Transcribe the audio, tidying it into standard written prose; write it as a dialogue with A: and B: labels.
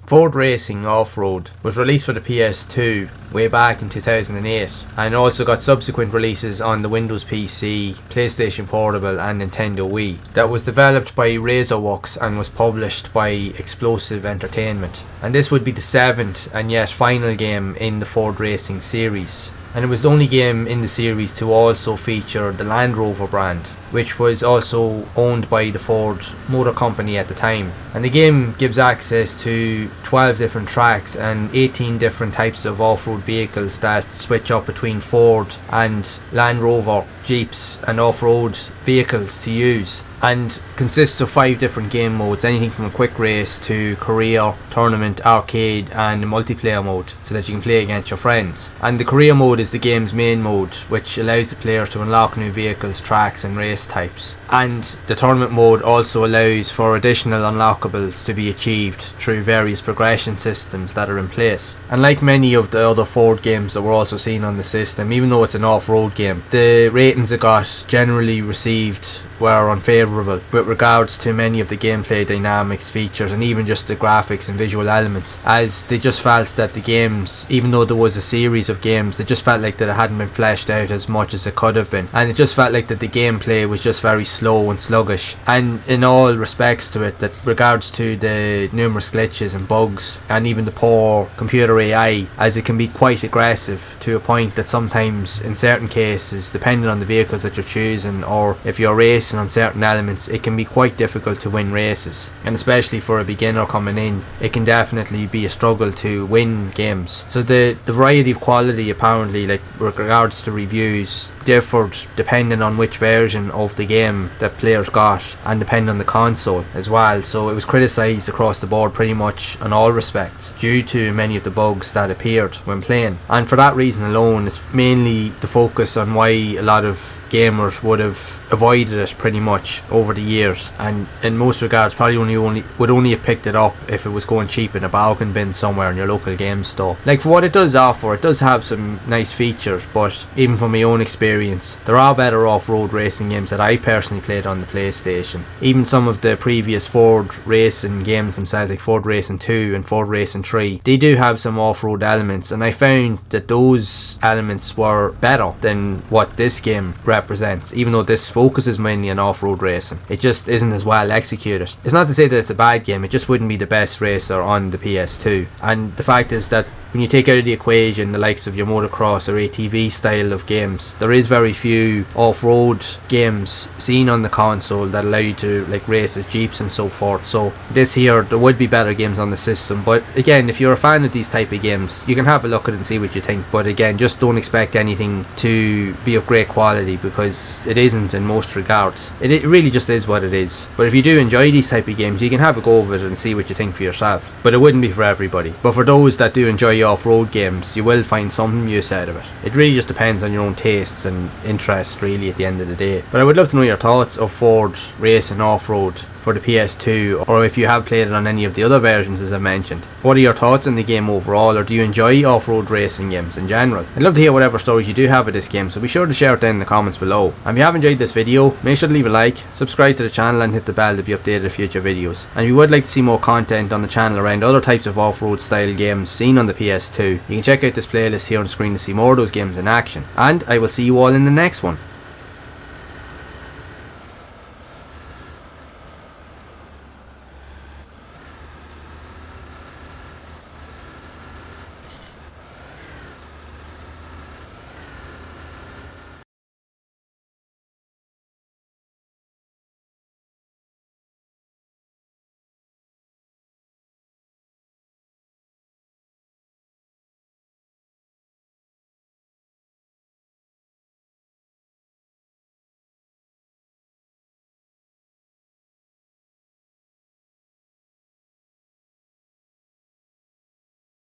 A: Ford Racing Offroad was released for the PS2 way back in 2008 and also got subsequent releases on the Windows PC, PlayStation Portable and Nintendo Wii. That was developed by Razorworks and was published by Explosive Entertainment. And this would be the 7th and yet final game in the Ford Racing series. And it was the only game in the series to also feature the Land Rover brand, which was also owned by the Ford Motor Company at the time. And the game gives access to 12 different tracks and 18 different types of off-road vehicles that switch up between Ford and Land Rover Jeeps and off-road vehicles to use, and consists of 5 different game modes, anything from a quick race to career, tournament, arcade and multiplayer mode, so that you can play against your friends. And the career mode is the game's main mode, which allows the players to unlock new vehicles, tracks and race types. And the tournament mode also allows for additional unlockables to be achieved through various progression systems that are in place. And like many of the other Ford games that were also seen on the system, even though it's an off-road game, the ratings it got generally received were unfavourable with regards to many of the gameplay dynamics, features and even just the graphics and visual elements, as they just felt that the games, even though there was a series of games, they just felt like that it hadn't been fleshed out as much as it could have been, and it just felt like that the gameplay was just very slow and sluggish. And in all respects to it, that regards to the numerous glitches and bugs and even the poor computer AI, as it can be quite aggressive to a point that sometimes in certain cases, depending on the vehicles that you're choosing or if you're racing on certain elements, it can be quite difficult to win races. And especially for a beginner coming in, it can definitely be a struggle to win games. So the variety of quality apparently, like with regards to reviews, differed depending on which version of the game that players got and depending on the console as well. So it was criticised across the board pretty much on all respects due to many of the bugs that appeared when playing. And for that reason alone, it's mainly the focus on why a lot of gamers would have avoided it pretty much over the years, and in most regards probably would only have picked it up if it was going cheap in a bargain bin somewhere in your local game store. Like, for what it does offer, it does have some nice features, but even from my own experience, there are better off-road racing games that I've personally played on the PlayStation. Even some of the previous Ford racing games themselves, like Ford Racing 2 and Ford Racing 3, they do have some off-road elements, and I found that those elements were better than what this game represents. Even though this focuses mainly on off-road racing, it just isn't as well executed. It's not to say that it's a bad game, it just wouldn't be the best racer on the PS2. And the fact is that when you take out of the equation the likes of your motocross or ATV style of games, there is very few off-road games seen on the console that allow you to like race as jeeps and so forth. So this here, there would be better games on the system, but again, if you're a fan of these type of games, you can have a look at it and see what you think. But again, just don't expect anything to be of great quality, because it isn't in most regards. It really just is what it is. But if you do enjoy these type of games, you can have a go of it and see what you think for yourself. But it wouldn't be for everybody. But for those that do enjoy off-road games, you will find some use out of it. It really just depends on your own tastes and interests really at the end of the day. But I would love to know your thoughts of Ford Racing Off-Road for the PS2, or if you have played it on any of the other versions as I mentioned. What are your thoughts on the game overall, or do you enjoy off-road racing games in general? I'd love to hear whatever stories you do have of this game, so be sure to share it down in the comments below. And if you have enjoyed this video, make sure to leave a like, subscribe to the channel and hit the bell to be updated of future videos. And if you would like to see more content on the channel around other types of off-road style games seen on the PS2, you can check out this playlist here on the screen to see more of those games in action. And I will see you all in the next one.